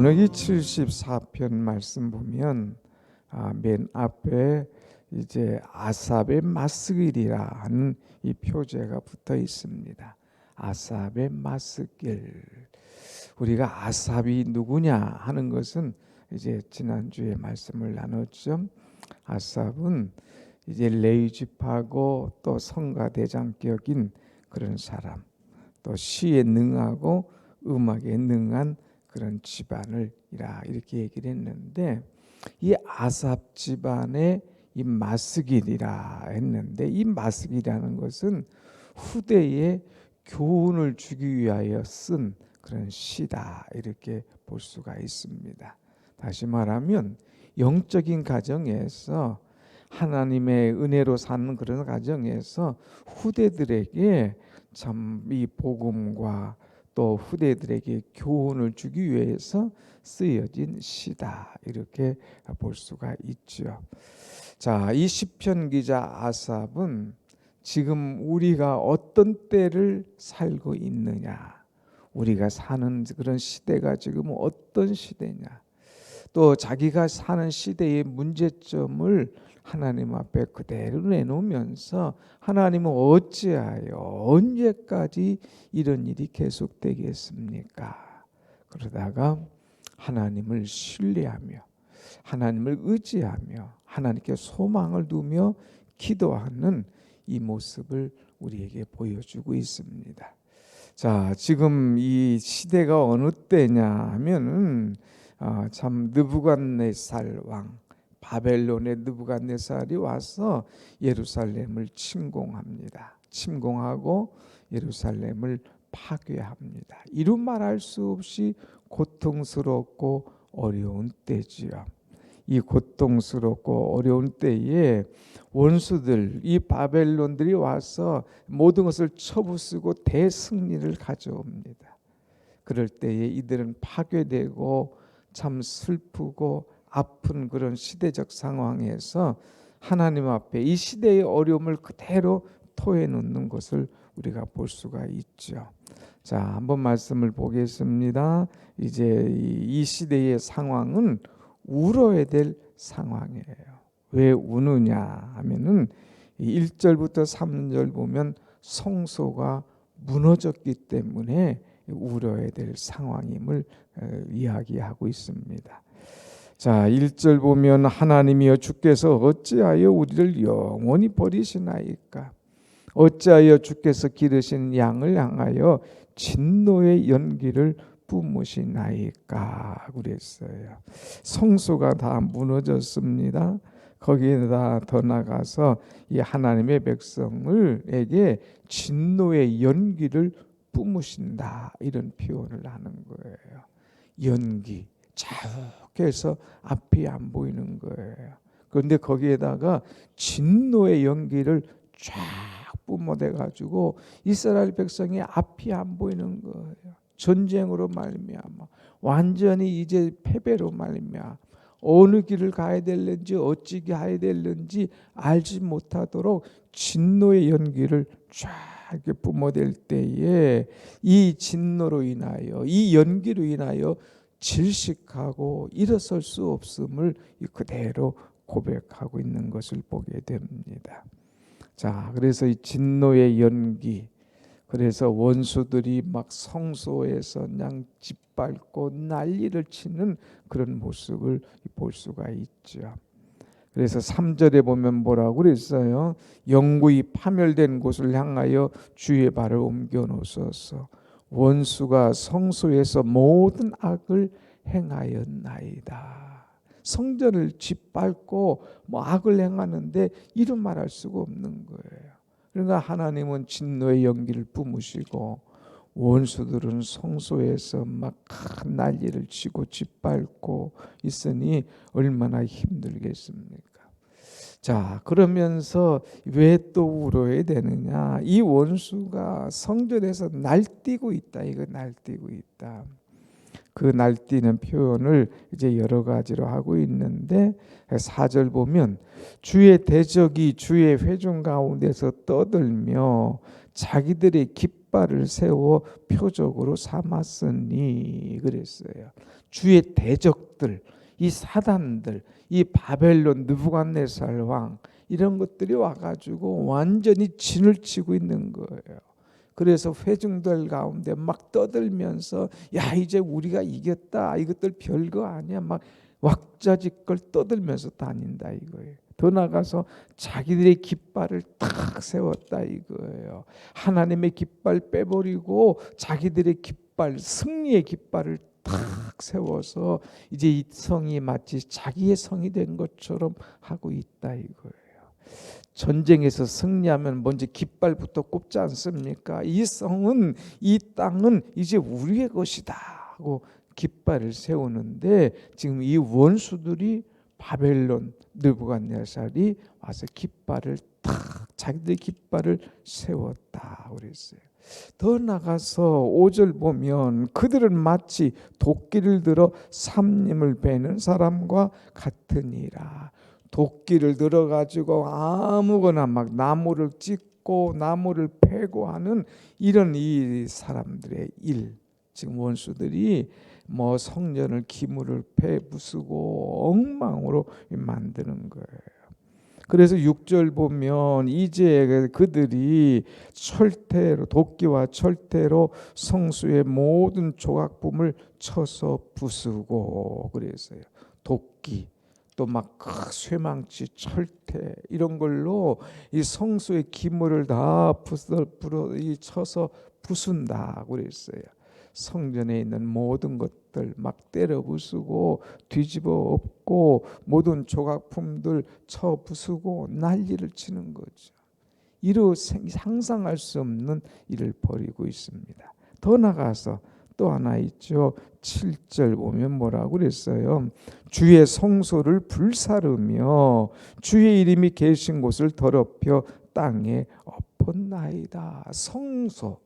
신명기 74편 말씀 보면 맨 앞에 이제 아삽의 마스길이라 하는 이 표제가 붙어 있습니다. 아삽의 마스길. 우리가 아삽이 누구냐 하는 것은 이제 지난주에 말씀을 나눴죠. 아삽은 이제 레위 지파고 또 성가대장격인 그런 사람, 또 시에 능하고 음악에 능한 그런 집안을 이렇게 얘기를 했는데, 이 아삽 집안의 이 마스길이라 했는데, 이 마스길이라는 것은 후대에 교훈을 주기 위하여 쓴 그런 시다, 이렇게 볼 수가 있습니다. 다시 말하면 영적인 가정에서 하나님의 은혜로 사는 그런 가정에서 후대들에게 참 이 복음과 또 후대들에게 교훈을 주기 위해서 쓰여진 시다, 이렇게 볼 수가 있죠. 자, 이 시편 기자 아삽은 지금 우리가 어떤 때를 살고 있느냐, 우리가 사는 그런 시대가 지금 어떤 시대냐, 또 자기가 사는 시대의 문제점을 하나님 앞에 그대로 내놓으면서 하나님은 어찌하여 언제까지 이런 일이 계속되겠습니까? 그러다가 하나님을 신뢰하며 하나님을 의지하며 하나님께 소망을 두며 기도하는 이 모습을 우리에게 보여주고 있습니다. 자, 지금 이 시대가 어느 때냐 하면은 참 느부갓네살 왕, 바벨론의 느부갓네살이 와서 예루살렘을 침공합니다. 침공하고 예루살렘을 파괴합니다. 이루 말할 수 없이 고통스럽고 어려운 때지요. 이 고통스럽고 어려운 때에 원수들, 이 바벨론들이 와서 모든 것을 쳐부수고 대승리를 가져옵니다. 그럴 때에 이들은 파괴되고 참 슬프고 아픈 그런 시대적 상황에서 하나님 앞에 이 시대의 어려움을 그대로 토해놓는 것을 우리가 볼 수가 있죠. 자, 한번 말씀을 보겠습니다. 이제 이 시대의 상황은 울어야 될 상황이에요. 왜 우느냐 하면은 1절부터 3절 보면 성소가 무너졌기 때문에 울어야 될 상황임을 이야기하고 있습니다. 자, 1절 보면 하나님이여 주께서 어찌하여 우리를 영원히 버리시나이까? 어찌하여 주께서 기르신 양을 향하여 진노의 연기를 뿜으시나이까? 그랬어요. 성소가 다 무너졌습니다. 거기에다 더 나가서 이 하나님의 백성을에게 진노의 연기를 뿜으신다, 이런 표현을 하는 거예요. 연기, 자욱해서 앞이 안 보이는 거예요. 그런데 거기에다가 진노의 연기를 쫙 뿜어대 가지고 이스라엘 백성의 앞이 안 보이는 거예요. 전쟁으로 말미암아 완전히 이제 패배로 말미암아 어느 길을 가야 될는지 어찌 가야 될는지 알지 못하도록 진노의 연기를 쫙 이렇게 뿜어댈 때에 이 진노로 인하여, 이 연기로 인하여 질식하고 일어설 수 없음을 그대로 고백하고 있는 것을 보게 됩니다. 자, 그래서 이 진노의 연기, 그래서 원수들이 막 성소에서 그냥 짓밟고 난리를 치는 그런 모습을 볼 수가 있죠. 그래서 3절에 보면 뭐라고 그랬어요? 영구히 파멸된 곳을 향하여 주의 발을 옮겨 놓으소서. 원수가 성소에서 모든 악을 행하였나이다. 성전을 짓밟고 악을 행하는데 이런 말할 수가 없는 거예요. 그러니까 하나님은 진노의 연기를 뿜으시고 원수들은 성소에서 막 큰 난리를 치고 짓밟고 있으니 얼마나 힘들겠습니까? 자, 그러면서 왜 또 울어야 되느냐? 이 원수가 성전에서 날뛰고 있다. 이거 날뛰고 있다. 그 날뛰는 표현을 이제 여러 가지로 하고 있는데 4절 보면 주의 대적이 주의 회중 가운데서 떠들며 자기들의 깃발을 세워 표적으로 삼았으니 그랬어요. 주의 대적들, 이 사단들, 이 바벨론 느부갓네살 왕 이런 것들이 와가지고 완전히 진을 치고 있는 거예요. 그래서 회중들 가운데 막 떠들면서 야 이제 우리가 이겼다, 이것들 별거 아니야, 막 왁자지껄 떠들면서 다닌다 이거예요. 더 나가서 자기들의 깃발을 탁 세웠다 이거예요. 하나님의 깃발 빼버리고 자기들의 깃발, 승리의 깃발을 탁 세워서 이제 이 성이 마치 자기의 성이 된 것처럼 하고 있다 이거예요. 전쟁에서 승리하면 먼저 깃발부터 꼽지 않습니까? 이 성은, 이 땅은 이제 우리의 것이다 하고 깃발을 세우는데, 지금 이 원수들이 바벨론 느부갓네살이 와서 깃발을 탁 자기들 깃발을 세웠다 그랬어요. 더 나가서 5절 보면 그들은 마치 도끼를 들어 삼림을 베는 사람과 같으니라. 도끼를 들어 가지고 아무거나 막 나무를 찢고 나무를 패고 하는 이런 이 사람들의 일, 지금 원수들이 뭐 성전을 기물을 패 부수고 엉망으로 만드는 거예요. 그래서 6절 보면 이제 그들이 철퇴로, 도끼와 철퇴로 성수의 모든 조각품을 쳐서 부수고 그랬어요. 도끼 또 막 쇠망치, 철퇴 이런 걸로 이 성수의 기물을 다 쳐서 부순다 그랬어요. 성전에 있는 모든 것들 막 때려 부수고 뒤집어 엎고 모든 조각품들 쳐 부수고 난리를 치는 거죠. 이루 상상할 수 없는 일을 벌이고 있습니다. 더 나가서 또 하나 있죠. 7절 보면 뭐라고 그랬어요? 주의 성소를 불사르며 주의 이름이 계신 곳을 더럽혀 땅에 엎었나이다. 성소,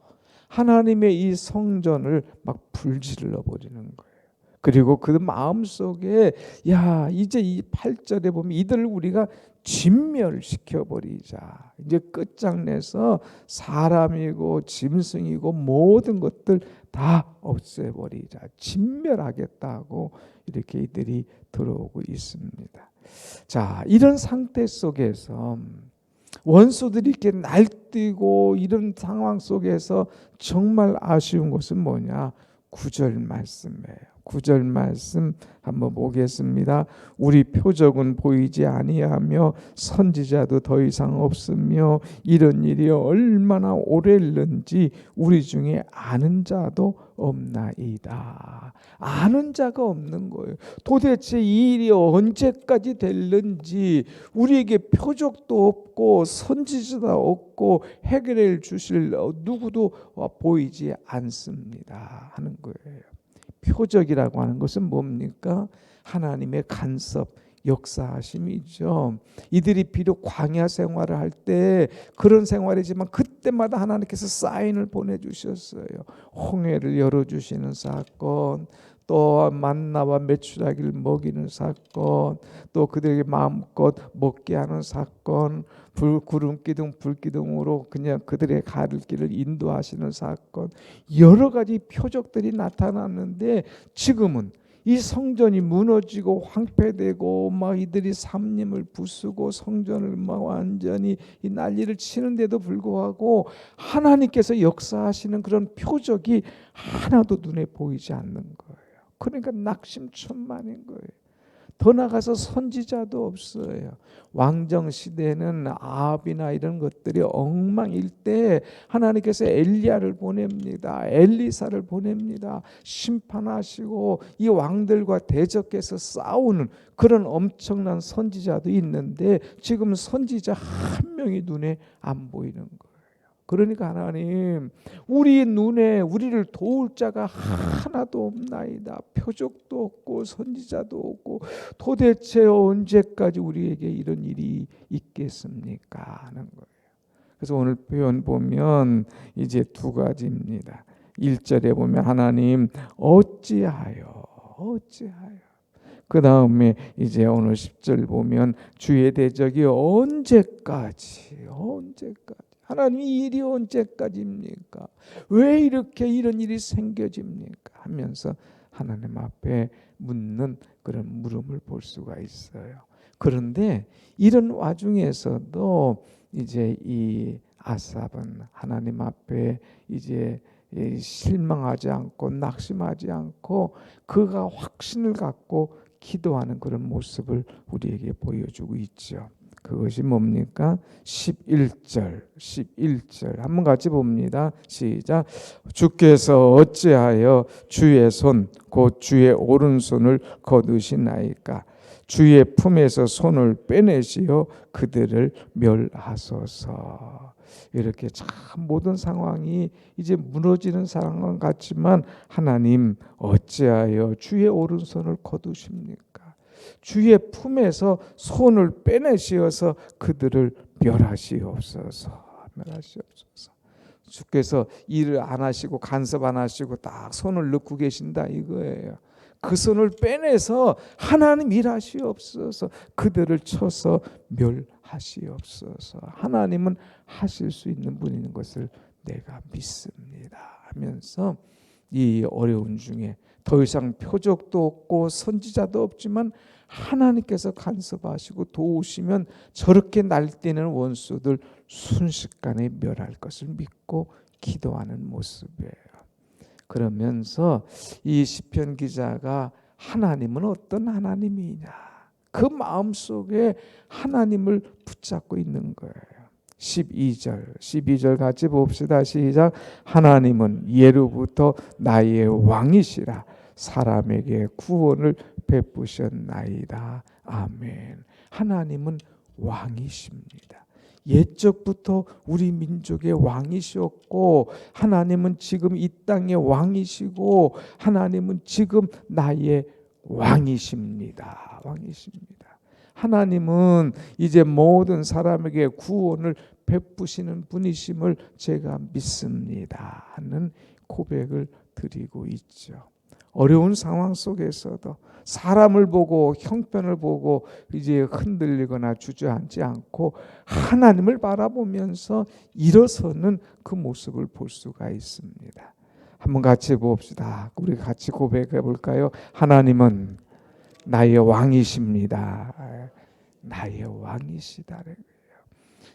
하나님의 이 성전을 막 불질러 버리는 거예요. 그리고 그 마음속에 야 이제 이 8절에 보면 이들을 우리가 진멸시켜 버리자. 이제 끝장내서 사람이고 짐승이고 모든 것들 다 없애버리자. 진멸하겠다고 이렇게 이들이 들어오고 있습니다. 자, 이런 상태 속에서 원수들이 이렇게 날뛰고 이런 상황 속에서 정말 아쉬운 것은 뭐냐? 9절 말씀이에요. 9절 말씀 한번 보겠습니다. 우리 표적은 보이지 아니하며 선지자도 더 이상 없으며 이런 일이 얼마나 오래일는지 우리 중에 아는 자도 없나이다. 아는 자가 없는 거예요. 도대체 이 일이 언제까지 될는지 우리에게 표적도 없고 선지자도 없고 해결해 주실 누구도 보이지 않습니다 하는 거예요. 표적이라고 하는 것은 뭡니까? 하나님의 간섭, 역사하심이죠. 이들이 비록 광야 생활을 할 때 그런 생활이지만 그때마다 하나님께서 사인을 보내주셨어요. 홍해를 열어주시는 사건, 또 만나와 메추라기를 먹이는 사건, 또 그들에게 마음껏 먹게 하는 사건, 구름 기둥 불 기둥으로 그냥 그들의 가를 길을 인도하시는 사건, 여러 가지 표적들이 나타났는데 지금은 이 성전이 무너지고 황폐되고 막 이들이 삼림을 부수고 성전을 막 완전히 이 난리를 치는데도 불구하고 하나님께서 역사하시는 그런 표적이 하나도 눈에 보이지 않는 거예요. 그러니까 낙심천만인 거예요. 더 나가서 선지자도 없어요. 왕정 시대에는 아합이나 이런 것들이 엉망일 때 하나님께서 엘리야를 보냅니다. 엘리사를 보냅니다. 심판하시고 이 왕들과 대적해서 싸우는 그런 엄청난 선지자도 있는데 지금 선지자 한 명이 눈에 안 보이는 거예요. 그러니까 하나님, 우리 눈에 우리를 도울 자가 하나도 없나이다. 표적도 없고 선지자도 없고 도대체 언제까지 우리에게 이런 일이 있겠습니까 하는 거예요. 그래서 오늘 표현 보면 이제 두 가지입니다. 1절에 보면 하나님 어찌하여 그 다음에 이제 오늘 10절 보면 주의 대적이 언제까지 하나님 이 일이 언제까지입니까? 왜 이렇게 이런 일이 생겨집니까? 하면서 하나님 앞에 묻는 그런 물음을 볼 수가 있어요. 그런데 이런 와중에서도 이제 이 아삽은 하나님 앞에 이제 실망하지 않고 낙심하지 않고 그가 확신을 갖고 기도하는 그런 모습을 우리에게 보여주고 있죠. 그것이 뭡니까? 11절 한번 같이 봅니다. 시작. 주께서 어찌하여 주의 손 곧 주의 오른손을 거두시나이까? 주의 품에서 손을 빼내시어 그들을 멸하소서. 이렇게 참 모든 상황이 이제 무너지는 상황 같지만 하나님 어찌하여 주의 오른손을 거두십니까? 주의 품에서 손을 빼내시어서 그들을 멸하시옵소서. 멸하시옵소서. 주께서 일을 안 하시고 간섭 안 하시고 딱 손을 넣고 계신다 이거예요. 그 손을 빼내서 하나님 일하시옵소서. 그들을 쳐서 멸하시옵소서. 하나님은 하실 수 있는 분인 것을 내가 믿습니다 하면서 이 어려운 중에 더 이상 표적도 없고 선지자도 없지만 하나님께서 간섭하시고 도우시면 저렇게 날뛰는 원수들 순식간에 멸할 것을 믿고 기도하는 모습이에요. 그러면서 이 시편 기자가 하나님은 어떤 하나님이냐 그 마음속에 하나님을 붙잡고 있는 거예요. 12절 같이 봅시다. 시작. 하나님은 예로부터 나의 왕이시라 사람에게 구원을 베푸셨나이다. 아멘. 하나님은 왕이십니다. 옛적부터 우리 민족의 왕이셨고 하나님은 지금 이 땅의 왕이시고 하나님은 지금 나의 왕이십니다. 왕이십니다. 하나님은 이제 모든 사람에게 구원을 베푸시는 분이심을 제가 믿습니다 하는 고백을 드리고 있죠. 어려운 상황 속에서도 사람을 보고 형편을 보고 이제 흔들리거나 주저앉지 않고 하나님을 바라보면서 일어서는 그 모습을 볼 수가 있습니다. 한번 같이 봅시다. 우리 같이 고백해 볼까요? 하나님은 나의 왕이십니다. 나의 왕이시다.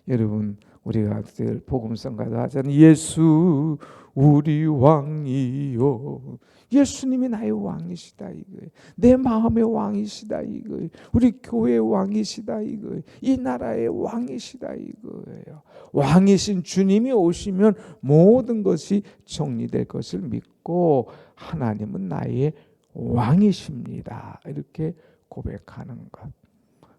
여러분 우리가 늘 복음성가도 하잖아요. 예수 우리 왕이요. 예수님이 나의 왕이시다 이거예요. 내 마음의 왕이시다 이거예요. 우리 교회의 왕이시다 이거예요. 이 나라의 왕이시다 이거예요. 왕이신 주님이 오시면 모든 것이 정리될 것을 믿고 하나님은 나의 왕이십니다. 이렇게 고백하는 것.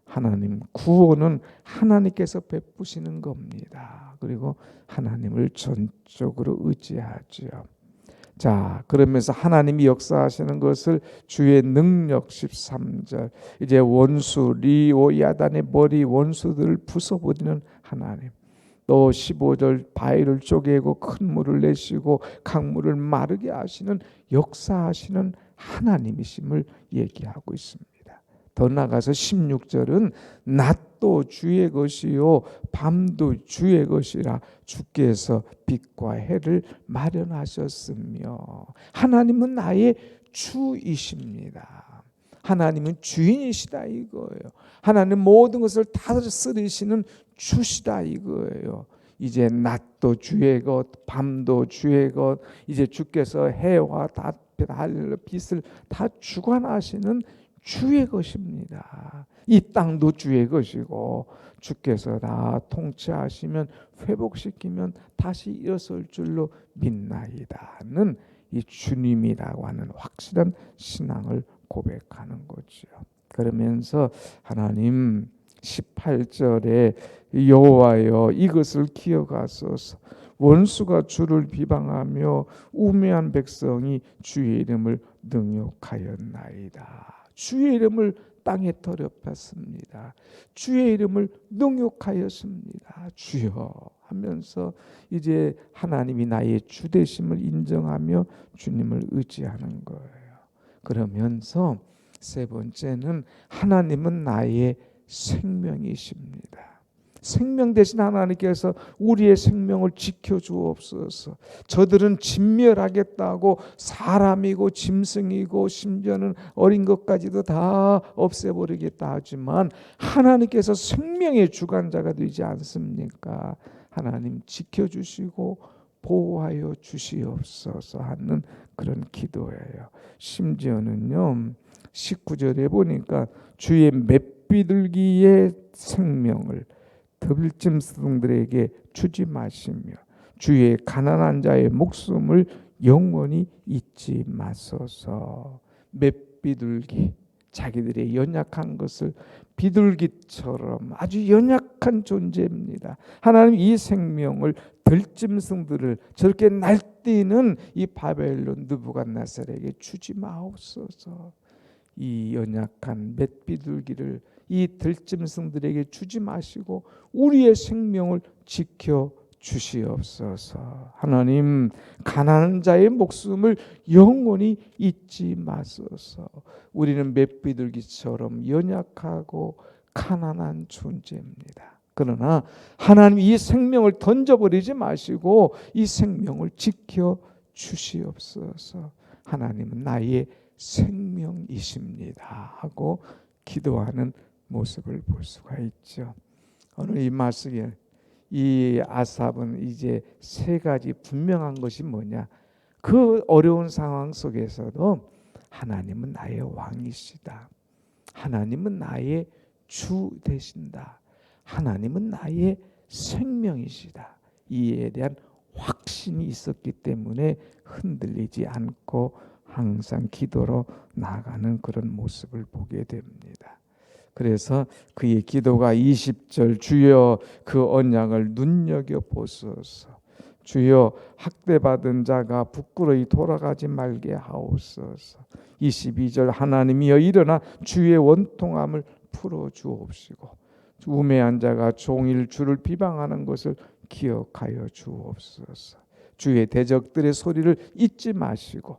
하나님 구원은 하나님께서 베푸시는 겁니다. 그리고 하나님을 전적으로 의지하죠. 자, 그러면서 하나님이 역사하시는 것을 주의 능력 13절 이제 원수 리오 야단의 머리 원수들을 부숴버리는 하나님. 또 15절 바위를 쪼개고 큰 물을 내시고 강물을 마르게 하시는 역사하시는 하나님이심을 얘기하고 있습니다. 더 나아가서 16절은 낮도 주의 것이요 밤도 주의 것이라 주께서 빛과 해를 마련하셨으며 하나님은 나의 주이십니다. 하나님은 주인이시다 이거예요. 하나님 모든 것을 다스리시는 주시다 이거예요. 이제 낮도 주의 것, 밤도 주의 것, 이제 주께서 해와 달, 빛을 다 주관하시는 주의 것입니다. 이 땅도 주의 것이고 주께서 다 통치하시면 회복시키면 다시 일어설 줄로 믿나이다는 이 주님이라고 하는 확실한 신앙을 고백하는 거죠. 그러면서 하나님 18절에 여호와여 이것을 기억하소서 원수가 주를 비방하며 우매한 백성이 주의 이름을 능욕하였나이다. 주의 이름을 땅에 더럽혔습니다. 주의 이름을 능욕하였습니다. 주여 하면서 이제 하나님이 나의 주되심을 인정하며 주님을 의지하는 거예요. 그러면서 세 번째는 하나님은 나의 생명이십니다. 생명 대신 하나님께서 우리의 생명을 지켜주옵소서. 저들은 진멸하겠다고 사람이고 짐승이고 심지어는 어린 것까지도 다 없애버리겠다 하지만 하나님께서 생명의 주관자가 되지 않습니까? 하나님 지켜주시고 보호하여 주시옵소서 하는 그런 기도예요. 심지어는요 19절에 보니까 주의 맷비둘기의 생명을 들짐승들에게 주지 마시며 주의 가난한 자의 목숨을 영원히 잊지 마소서. 맷비둘기, 자기들의 연약한 것을 비둘기처럼 아주 연약한 존재입니다. 하나님 이 생명을 들짐승들을 저렇게 날뛰는 이 바벨론 느부갓네살에게 주지 마옵소서. 이 연약한 맷비둘기를 이 들짐승들에게 주지 마시고 우리의 생명을 지켜 주시옵소서. 하나님 가난한 자의 목숨을 영원히 잊지 마소서. 우리는 맷비둘기처럼 연약하고 가난한 존재입니다. 그러나 하나님 이 생명을 던져버리지 마시고 이 생명을 지켜 주시옵소서. 하나님은 나의 생명이십니다 하고 기도하는 모습을 볼 수가 있죠. 오늘 이 말씀에 이 아삽은 이제 세 가지 분명한 것이 뭐냐? 그 어려운 상황 속에서도 하나님은 나의 왕이시다. 하나님은 나의 주 되신다. 하나님은 나의 생명이시다. 이에 대한 확신이 있었기 때문에 흔들리지 않고 항상 기도로 나아가는 그런 모습을 보게 됩니다. 그래서 그의 기도가 20절 주여 그 언약을 눈여겨보소서. 주여 학대받은 자가 부끄러이 돌아가지 말게 하옵소서. 22절 하나님이여 일어나 주의 원통함을 풀어주옵시고 우매한 자가 종일 주를 비방하는 것을 기억하여 주옵소서. 주의 대적들의 소리를 잊지 마시고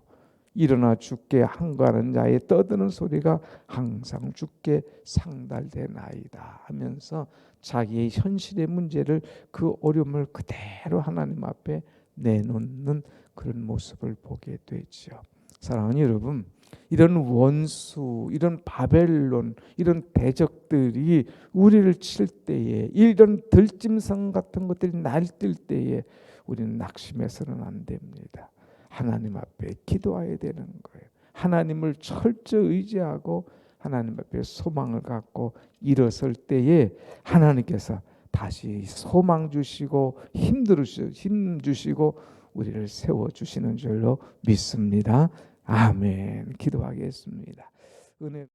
일어나 주께 항거하는 자의 떠드는 소리가 항상 주께 상달되나이다 하면서 자기의 현실의 문제를 그 어려움을 그대로 하나님 앞에 내놓는 그런 모습을 보게 되죠. 사랑하는 여러분, 이런 원수, 이런 바벨론, 이런 대적들이 우리를 칠 때에 이런 들짐승 같은 것들이 날뛸 때에 우리는 낙심해서는 안 됩니다. 하나님 앞에 기도해야 되는 거예요. 하나님을 철저히 의지하고 하나님 앞에 소망을 갖고 일어설 때에 하나님께서 다시 소망 주시고 힘 주시고 우리를 세워주시는 줄로 믿습니다. 아멘. 기도하겠습니다. 은혜